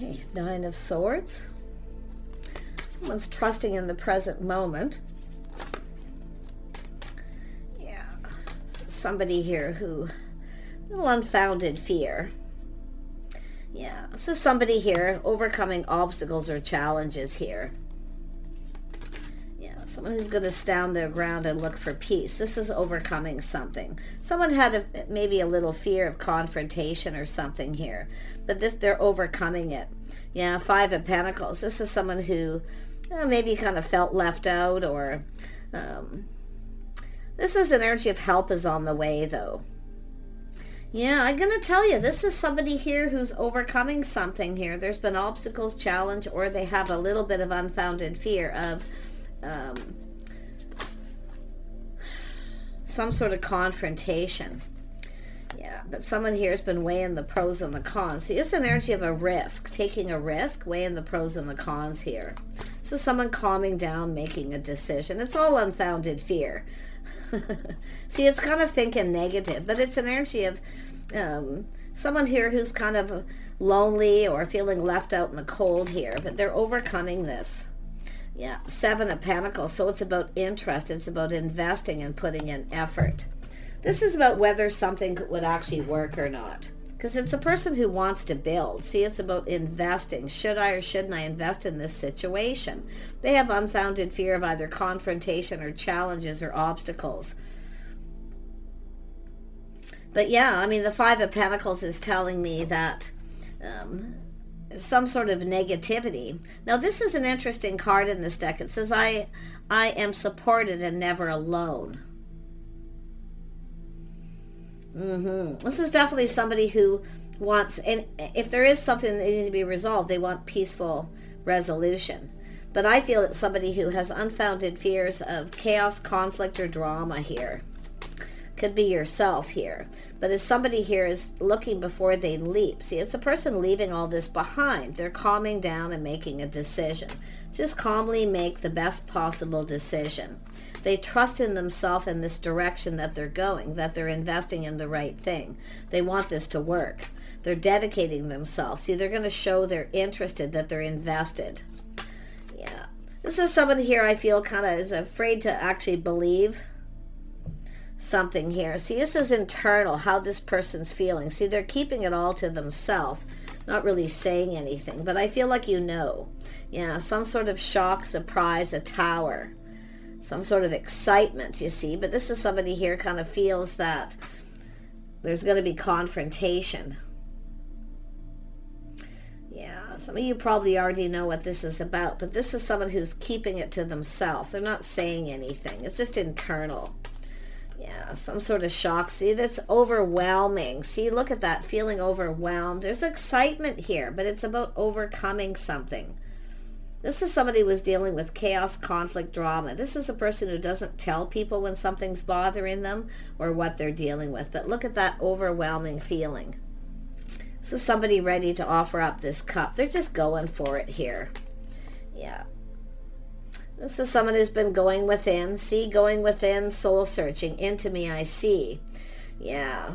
Okay, Nine of Swords. Someone's trusting in the present moment. Yeah, somebody here who, unfounded fear. Yeah, this is somebody here overcoming obstacles or challenges here. Yeah, someone who's going to stand their ground and look for peace. This is overcoming something. Someone had maybe a little fear of confrontation or something here, but they're overcoming it. Yeah, Five of Pentacles. This is someone who maybe kind of felt left out, or this is an energy of help is on the way, though. Yeah, I'm going to tell you, this is somebody here who's overcoming something here. There's been obstacles, challenge, or they have a little bit of unfounded fear of some sort of confrontation. Yeah, but someone here has been weighing the pros and the cons. See, it's an energy of a risk, taking a risk, weighing the pros and the cons here. So someone calming down, making a decision. It's all unfounded fear. See, it's kind of thinking negative, but it's an energy of someone here who's kind of lonely or feeling left out in the cold here, but they're overcoming this. Yeah, Seven of Pentacles. So it's about interest. It's about investing and putting in effort. This is about whether something would actually work or not, because it's a person who wants to build. See, it's about investing. Should I or shouldn't I invest in this situation? They have unfounded fear of either confrontation or challenges or obstacles. But yeah, I mean, the Five of Pentacles is telling me that some sort of negativity. Now, this is an interesting card in this deck. It says, I am supported and never alone. This is definitely somebody who wants, and if there is something that needs to be resolved, they want peaceful resolution. But I feel it's somebody who has unfounded fears of chaos, conflict, or drama here. Could be yourself here. But if somebody here is looking before they leap, see, it's a person leaving all this behind. They're calming down and making a decision. Just calmly make the best possible decision. They trust in themselves in this direction that they're going, that they're investing in the right thing. They want this to work. They're dedicating themselves. See, they're going to show they're interested, that they're invested. Yeah. This is someone here I feel kind of is afraid to actually believe something here. See, this is internal, how this person's feeling. See, they're keeping it all to themselves, not really saying anything. But I feel like you know. Yeah, some sort of shock, surprise, a tower. Some sort of excitement, you see. But this is somebody here kind of feels that there's going to be confrontation. Yeah, some of you probably already know what this is about. But this is someone who's keeping it to themselves. They're not saying anything. It's just internal. Yeah, some sort of shock. See, that's overwhelming. See, look at that, feeling overwhelmed. There's excitement here, but it's about overcoming something. This is somebody who was dealing with chaos, conflict, drama. This is a person who doesn't tell people when something's bothering them or what they're dealing with. But look at that overwhelming feeling. This is somebody ready to offer up this cup. They're just going for it here. Yeah. This is someone who's been going within. See, going within, soul searching. Into me I see. Yeah.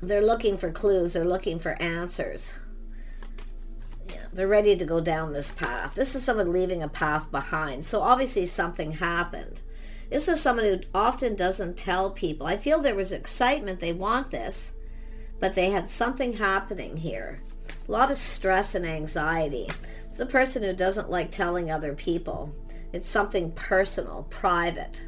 They're looking for clues. They're looking for answers. Yeah, they're ready to go down this path. This is someone leaving a path behind. So obviously something happened. This is someone who often doesn't tell people. I feel there was excitement. They want this, but they had something happening here. A lot of stress and anxiety. It's a person who doesn't like telling other people. It's something personal, private.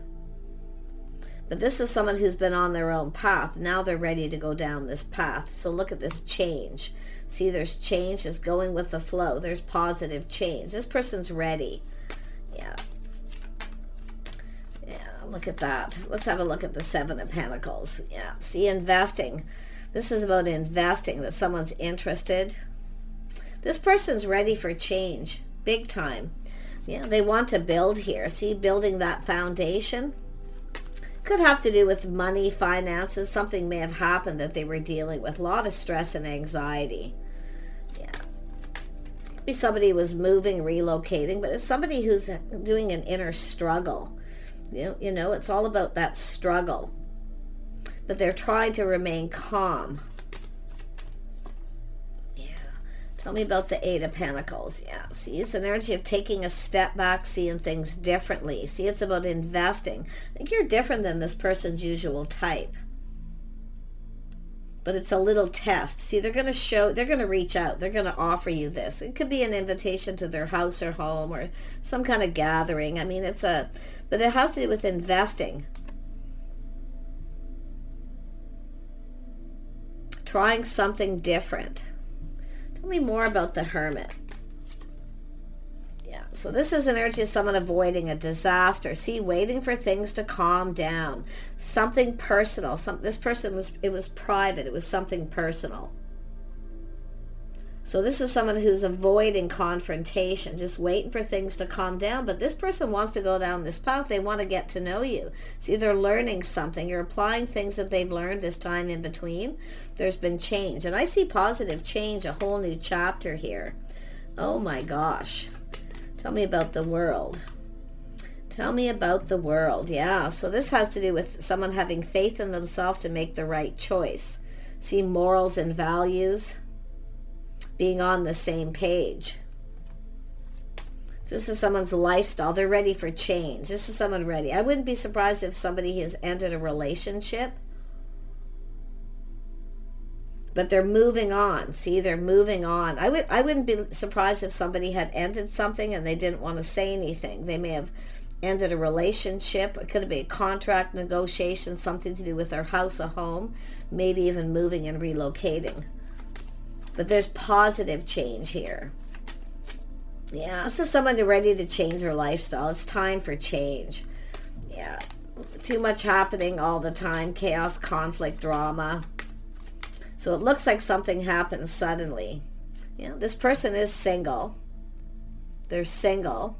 But this is someone who's been on their own path. Now they're ready to go down this path. So look at this change. See, there's change. It's going with the flow. There's positive change. This person's ready. Yeah. Yeah, look at that. Let's have a look at the Seven of Pentacles. Yeah, see, investing. This is about investing, that someone's interested. This person's ready for change, big time. Yeah, they want to build here. See, building that foundation. Could have to do with money, finances. Something may have happened that they were dealing with. A lot of stress and anxiety. Yeah. Could be somebody who was moving, relocating, but it's somebody who's doing an inner struggle. You know, it's all about that struggle. But they're trying to remain calm. Tell me about the Eight of Pentacles. Yeah, see, it's an energy of taking a step back, seeing things differently. See, it's about investing. I think you're different than this person's usual type. But it's a little test. See, they're going to reach out. They're going to offer you this. It could be an invitation to their house or home or some kind of gathering. I mean, but it has to do with investing. Trying something different. Tell me more about the Hermit. Yeah, so this is an energy of someone avoiding a disaster. See, waiting for things to calm down. Something personal. This person it was private. It was something personal. So this is someone who's avoiding confrontation, just waiting for things to calm down. But this person wants to go down this path. They want to get to know you. See, they're learning something. You're applying things that they've learned this time in between. There's been change. And I see positive change, a whole new chapter here. Oh my gosh. Tell me about the world. Tell me about the world. Yeah, so this has to do with someone having faith in themselves to make the right choice. See, morals and values. Being on the same page. This is someone's lifestyle. They're ready for change. This is someone ready. I wouldn't be surprised if somebody has ended a relationship. But they're moving on. See, they're moving on. I wouldn't be surprised if somebody had ended something and they didn't want to say anything. They may have ended a relationship. It could be a contract negotiation, something to do with their house, a home, maybe even moving and relocating. But there's positive change here. Yeah, this is someone ready to change their lifestyle. It's time for change. Yeah, too much happening all the time. Chaos, conflict, drama. So it looks like something happens suddenly. Yeah, this person is single. They're single.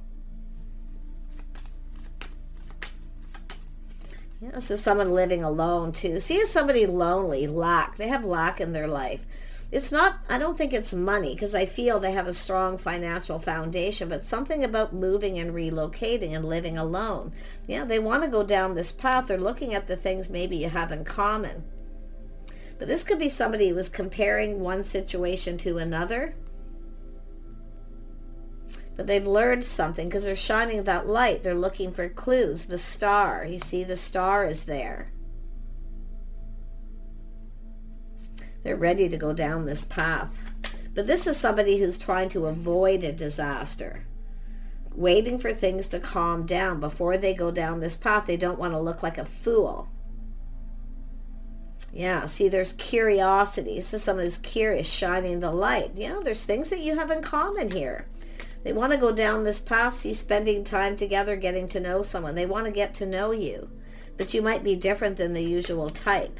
Yeah, this is someone living alone too. See, it's somebody lonely, lack. They have lack in their life. It's not, I don't think it's money, because I feel they have a strong financial foundation, but something about moving and relocating and living alone. Yeah, they want to go down this path. They're looking at the things maybe you have in common. But this could be somebody who was comparing one situation to another. But they've learned something because they're shining that light. They're looking for clues. The star, you see the star is there. They're ready to go down this path. But this is somebody who's trying to avoid a disaster. Waiting for things to calm down before they go down this path. They don't want to look like a fool. Yeah, see, there's curiosity. This is someone who's curious, shining the light. Yeah, there's things that you have in common here. They want to go down this path, see, spending time together, getting to know someone. They want to get to know you. But you might be different than the usual type.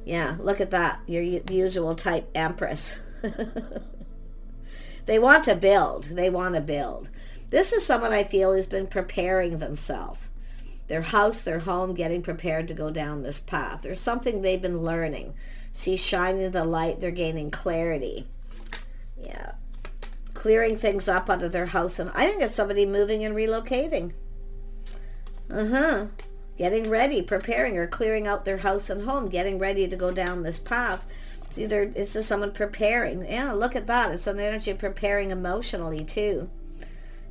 Yeah, look at that. Your usual type Empress. They want to build. They want to build. This is someone I feel who's been preparing themselves. Their house, their home, getting prepared to go down this path. There's something they've been learning. See, shining the light. They're gaining clarity. Yeah. Clearing things up out of their house. And I think it's somebody moving and relocating. Getting ready, preparing, or clearing out their house and home, getting ready to go down this path. It's either, it's just someone preparing. Yeah, look at that. It's an energy of preparing emotionally too.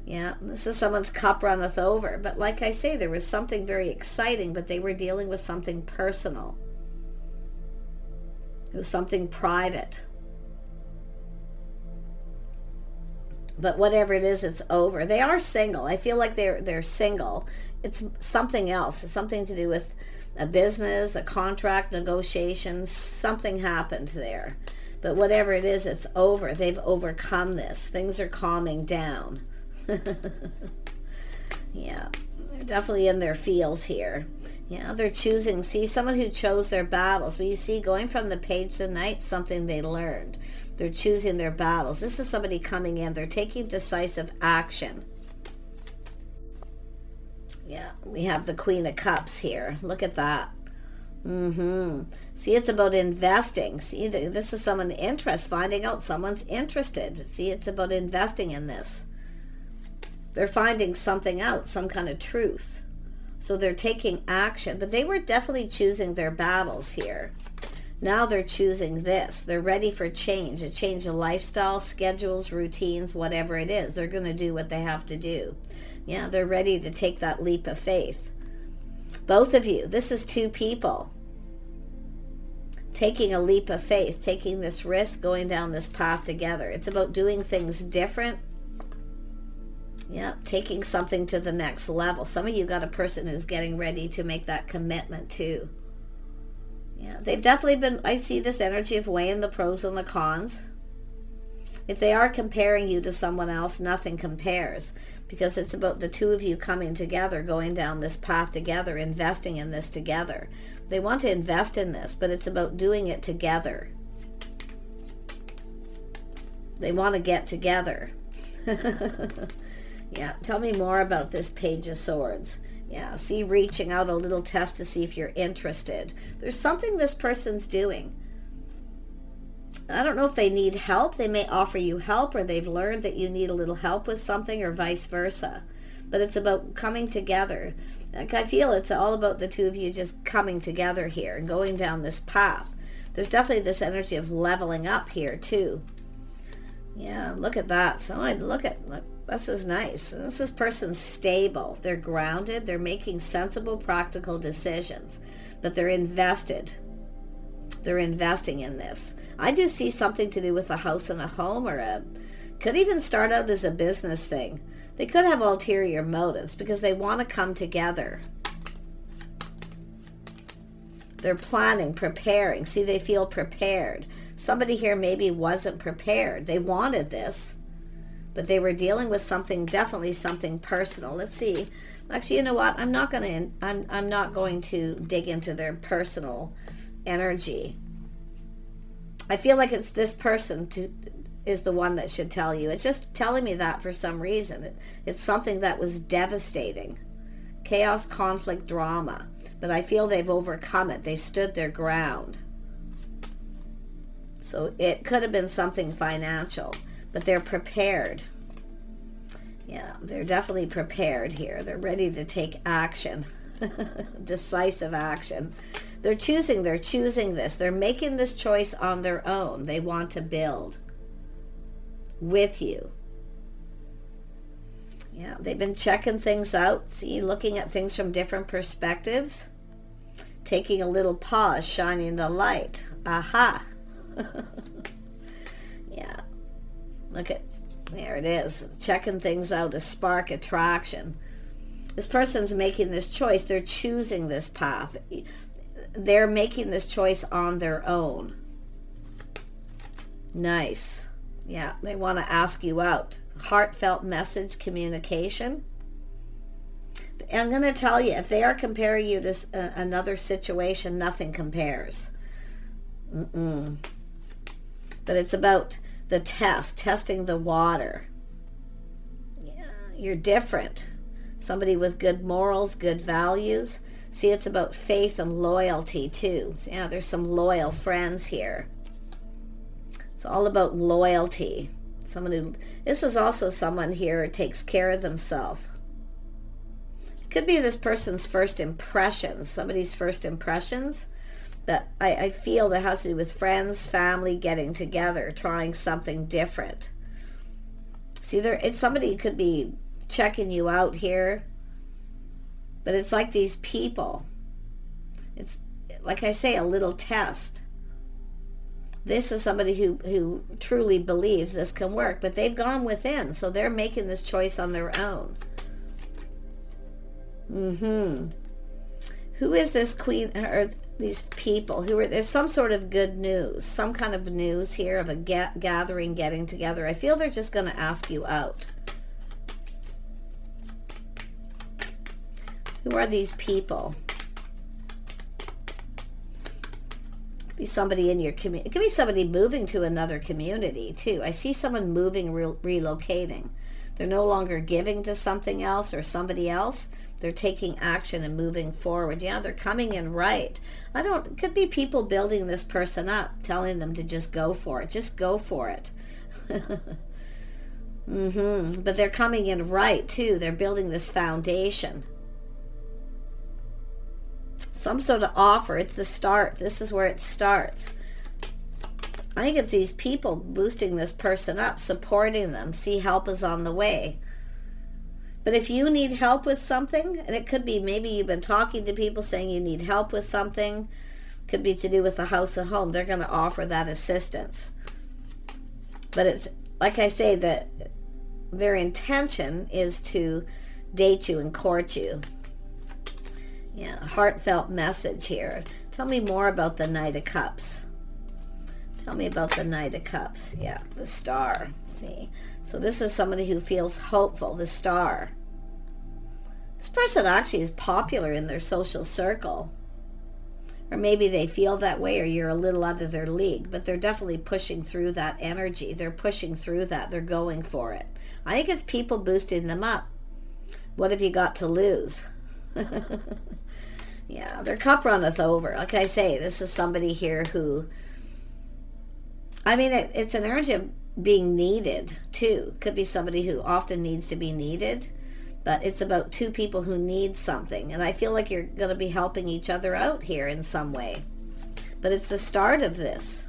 Yeah, this is someone's cup runneth over. But like I say, there was something very exciting, but they were dealing with something personal. It was something private. But whatever it is, it's over. They are single. I feel like they're single. It's something else. It's something to do with a business, a contract, negotiations. Something happened there. But whatever it is, it's over. They've overcome this. Things are calming down. Yeah, they're definitely in their feels here. Yeah, they're choosing. See, someone who chose their battles. But you see, going from the page to night, something they learned. They're choosing their battles. This is somebody coming in. They're taking decisive action. Yeah, we have the Queen of Cups here. Look at that. See, it's about investing. See, this is someone interested, finding out someone's interested. See, it's about investing in this. They're finding something out, some kind of truth. So they're taking action, but they were definitely choosing their battles here. Now they're choosing this. They're ready for change, a change of lifestyle, schedules, routines, whatever it is. They're going to do what they have to do. Yeah, they're ready to take that leap of faith. Both of you, this is two people taking a leap of faith, taking this risk, going down this path together. It's about doing things different. Yeah, taking something to the next level. Some of you got a person who's getting ready to make that commitment too. Yeah, they've definitely been, I see this energy of weighing the pros and the cons. If they are comparing you to someone else, nothing compares, because it's about the two of you coming together, going down this path together, investing in this together. They want to invest in this, but it's about doing it together. They want to get together. Yeah, tell me more about this Page of Swords. Yeah, see, reaching out, a little test to see if you're interested. There's something this person's doing. I don't know if they need help. They may offer you help, or they've learned that you need a little help with something, or vice versa. But it's about coming together. Like, I feel it's all about the two of you just coming together here and going down this path. There's definitely this energy of leveling up here too. Yeah, look at that. So look, this is nice. This person's stable. They're grounded. They're making sensible, practical decisions. But they're invested. They're investing in this. I do see something to do with a house and a home, or could even start out as a business thing. They could have ulterior motives because they want to come together. They're planning, preparing. See, they feel prepared. Somebody here maybe wasn't prepared. They wanted this, but they were dealing with something, definitely something personal. Let's see. Actually, you know what? I'm not going to dig into their personal energy. I feel like it's this person is the one that should tell you. It's just telling me that for some reason. It's something that was devastating. Chaos, conflict, drama. But I feel they've overcome it. They stood their ground. So it could have been something financial, but they're prepared. Yeah, they're definitely prepared here. They're ready to take action. Decisive action. They're choosing this. They're making this choice on their own. They want to build with you. Yeah, they've been checking things out. See, looking at things from different perspectives. Taking a little pause, shining the light. Aha. Yeah. Look at, there it is. Checking things out, a spark, attraction. This person's making this choice. They're choosing this path. They're making this choice on their own. Nice. Yeah, they want to ask you out. Heartfelt message, communication. I'm going to tell you, if they are comparing you to another situation, nothing compares. But it's about the testing the water. Yeah, you're different. Somebody with good morals, good values. See, it's about faith and loyalty too. So, yeah, there's some loyal friends here. It's all about loyalty. This is also someone here who takes care of themselves. Could be this person's first impressions, somebody's first impressions. But I feel that has to do with friends, family, getting together, trying something different. See, it's somebody who could be checking you out here. But it's like these people. It's, like I say, a little test. This is somebody who truly believes this can work, but they've gone within, so they're making this choice on their own. Who is this queen, or these people? There's some sort of good news, some kind of news here of a gathering, getting together. I feel they're just going to ask you out. Who are these people? It could be somebody in your community. It could be somebody moving to another community too. I see someone moving, relocating. They're no longer giving to something else or somebody else. They're taking action and moving forward. Yeah, they're coming in right. It could be people building this person up, telling them to just go for it. Just go for it. But they're coming in right too. They're building this foundation. Some sort of offer. It's the start. This is where it starts. I think it's these people boosting this person up, supporting them. See, help is on the way. But if you need help with something, and it could be maybe you've been talking to people saying you need help with something, could be to do with the house and home, they're going to offer that assistance. But it's, like I say, that their intention is to date you and court you. Yeah, heartfelt message here. Tell me more about the Knight of Cups. Tell me about the Knight of Cups. Yeah, the Star. See, so this is somebody who feels hopeful, the Star. This person actually is popular in their social circle. Or maybe they feel that way, or you're a little out of their league, but they're definitely pushing through that energy. They're pushing through that. They're going for it. I think it's people boosting them up. What have you got to lose? Yeah, their cup runneth over. Like I say, this is somebody here who, I mean, it's an energy of being needed, too. Could be somebody who often needs to be needed, but it's about two people who need something. And I feel like you're going to be helping each other out here in some way. But it's the start of this.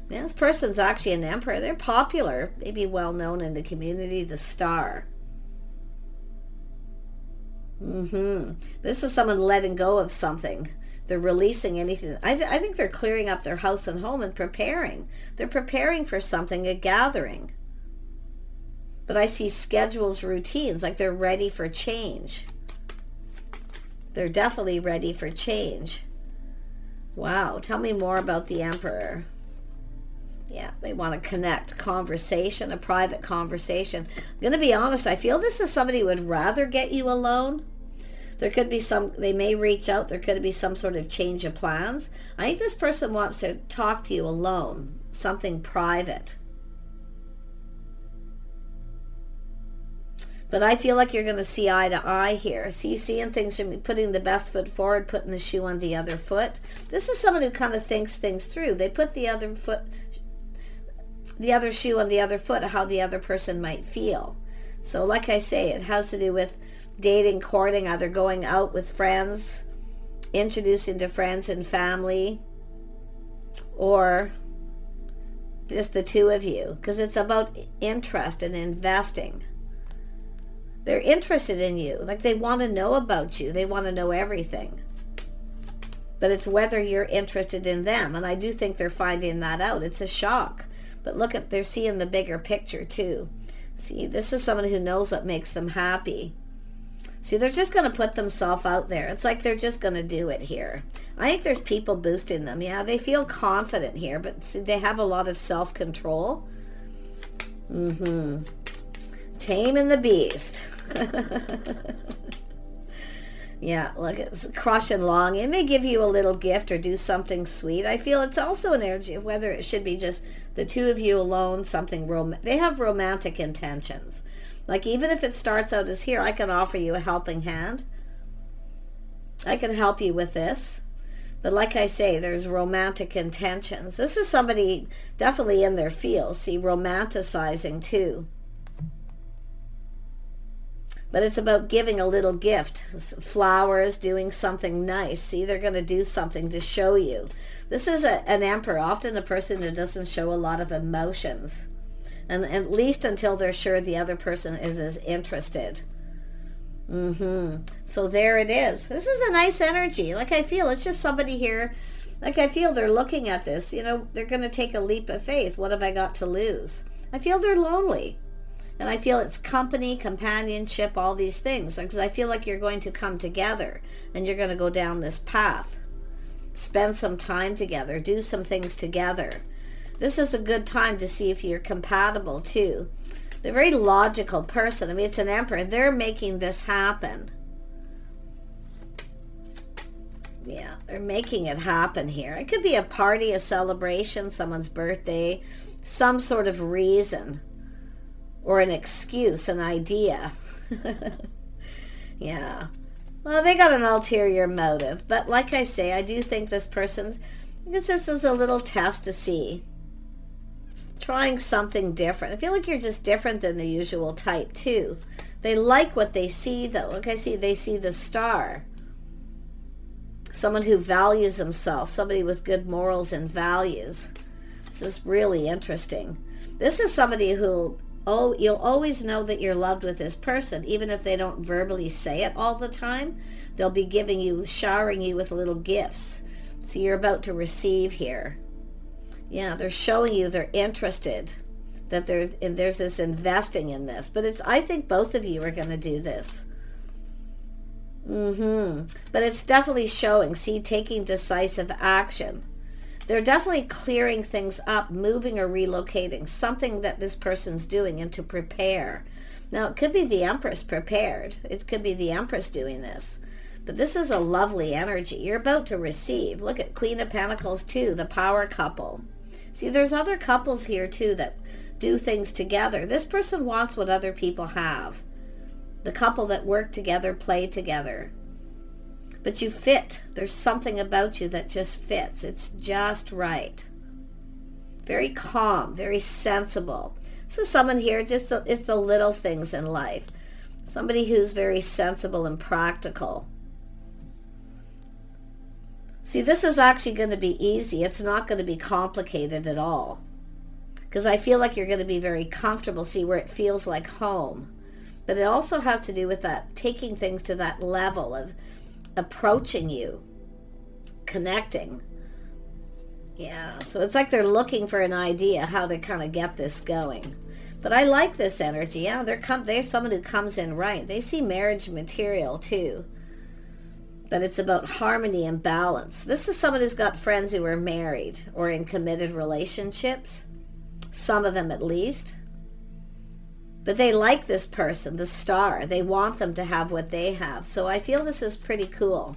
Yeah, this person's actually an emperor. They're popular, maybe well known in the community, the Star. This is someone letting go of something. They're releasing anything. I think they're clearing up their house and home and preparing. They're preparing for something, a gathering. But I see schedules, routines, like they're ready for change. They're definitely ready for change. Wow, tell me more about the Emperor. Yeah, they want to connect, conversation, a private conversation. I'm going to be honest, I feel this is somebody who would rather get you alone. There could be they may reach out, there could be some sort of change of plans. I think this person wants to talk to you alone, something private. But I feel like you're going to see eye to eye here. Seeing things, putting the best foot forward, putting the shoe on the other foot. This is someone who kind of thinks things through. They put the other shoe on the other foot, how the other person might feel. So like I say, it has to do with dating, courting, either going out with friends, introducing to friends and family, or just the two of you, because it's about interest and investing. They're interested in you, like they want to know about you. They want to know everything. But it's whether you're interested in them, and I do think they're finding that out. It's a shock. But look at, they're seeing the bigger picture too. See, this is someone who knows what makes them happy. See, they're just going to put themselves out there. It's like they're just going to do it here. I think there's people boosting them. Yeah, they feel confident here, but see, they have a lot of self-control. Taming the beast. Yeah, look, it's crushing long. It may give you a little gift or do something sweet. I feel it's also an energy of whether it should be just the two of you alone, something they have romantic intentions. Like even if it starts out as here, I can offer you a helping hand. I can help you with this. But like I say, there's romantic intentions. This is somebody definitely in their field. See, romanticizing too. But it's about giving a little gift. Flowers, doing something nice. See, they're going to do something to show you. This is an emperor, often a person who doesn't show a lot of emotions. And at least until they're sure the other person is as interested. So there it is. This is a nice energy. Like I feel, it's just somebody here. Like I feel they're looking at this. You know, they're going to take a leap of faith. What have I got to lose? I feel they're lonely. And I feel it's company, companionship, all these things. Because I feel like you're going to come together and you're going to go down this path. Spend some time together. Do some things together. This is a good time to see if you're compatible too. They're a very logical person. I mean, it's an emperor. They're making this happen. Yeah, they're making it happen here. It could be a party, a celebration, someone's birthday, some sort of reason. Or an excuse, an idea. Yeah. Well, they got an ulterior motive. But like I say, I do think this person's, this is a little test to see. Trying something different. I feel like you're just different than the usual type too. They like what they see though. Like I see, they see the Star. Someone who values himself. Somebody with good morals and values. This is really interesting. This is somebody who, oh, you'll always know that you're loved with this person, even if they don't verbally say it all the time. They'll be giving you, showering you with little gifts. So you're about to receive here. Yeah, they're showing you they're interested, that there's this investing in this. But I think both of you are going to do this. But it's definitely showing, see, taking decisive action. They're definitely clearing things up, moving or relocating, something that this person's doing, and to prepare. Now, it could be the Empress prepared. It could be the Empress doing this. But this is a lovely energy. You're about to receive. Look at Queen of Pentacles too, the power couple. See, there's other couples here too that do things together. This person wants what other people have. The couple that work together, play together. But you fit. There's something about you that just fits. It's just right. Very calm, very sensible. So someone here, it's the little things in life. Somebody who's very sensible and practical. See, this is actually going to be easy. It's not going to be complicated at all. Because I feel like you're going to be very comfortable, see, where it feels like home. But it also has to do with that, taking things to that level of approaching you, connecting. Yeah, so it's like they're looking for an idea how to kind of get this going. But I like this energy. Yeah, they're someone who comes in right. They see marriage material too. But it's about harmony and balance. This is someone who's got friends who are married or in committed relationships. Some of them at least. But they like this person, the star. They want them to have what they have. So I feel this is pretty cool.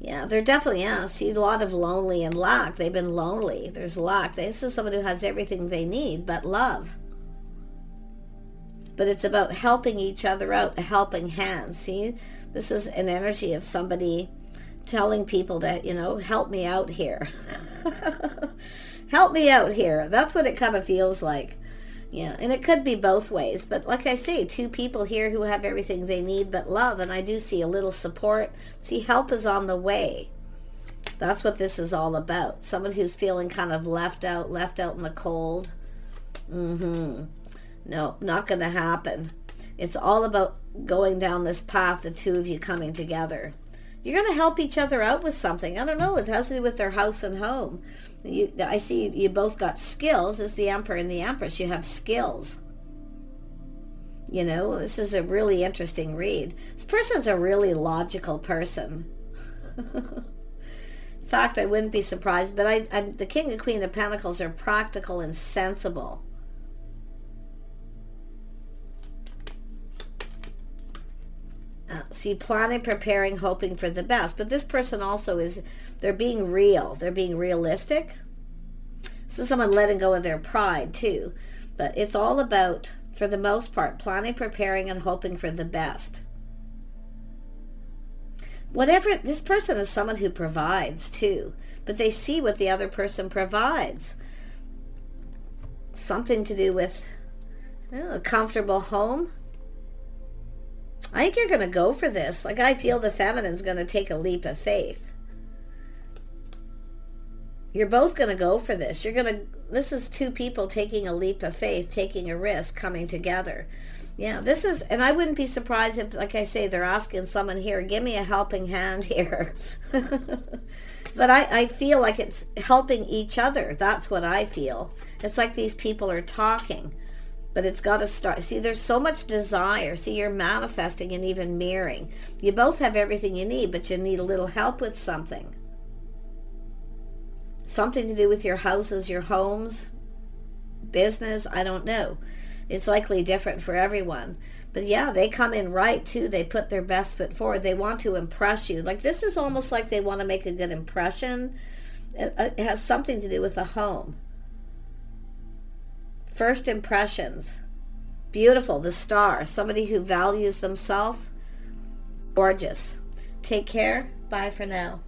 Yeah, they're definitely, yeah, see a lot of lonely and lack. They've been lonely. There's lack. This is someone who has everything they need but love. But it's about helping each other out, a helping hand. See, this is an energy of somebody telling people to, help me out here. Help me out here. That's what it kind of feels like. Yeah, and it could be both ways. But like I say, two people here who have everything they need but love. And I do see a little support. See, help is on the way. That's what this is all about. Someone who's feeling kind of left out in the cold. No, not going to happen. It's all about going down this path, the two of you coming together. You're going to help each other out with something. I don't know. It has to do with their house and home. I see you both got skills. It's the Emperor and the Empress. You have skills. This is a really interesting read. This person's a really logical person. In fact, I wouldn't be surprised, but the King and Queen of Pentacles are practical and sensible. See, planning, preparing, hoping for the best. But this person also they're being real. They're being realistic. So someone letting go of their pride too. But it's all about, for the most part, planning, preparing, and hoping for the best. This person is someone who provides too. But they see what the other person provides. Something to do with a comfortable home. I think you're going to go for this. Like, I feel the feminine's going to take a leap of faith. You're both going to go for this. This is two people taking a leap of faith, taking a risk, coming together. Yeah, and I wouldn't be surprised if, like I say, they're asking someone here, give me a helping hand here. But I feel like it's helping each other. That's what I feel. It's like these people are talking. But it's got to start. See, there's so much desire. See, you're manifesting and even mirroring. You both have everything you need, but you need a little help with something. Something to do with your houses, your homes, business, I don't know. It's likely different for everyone. But yeah, they come in right too. They put their best foot forward. They want to impress you. Like, this is almost like they want to make a good impression. It has something to do with the home. First impressions. Beautiful. The star. Somebody who values themselves. Gorgeous. Take care. Bye for now.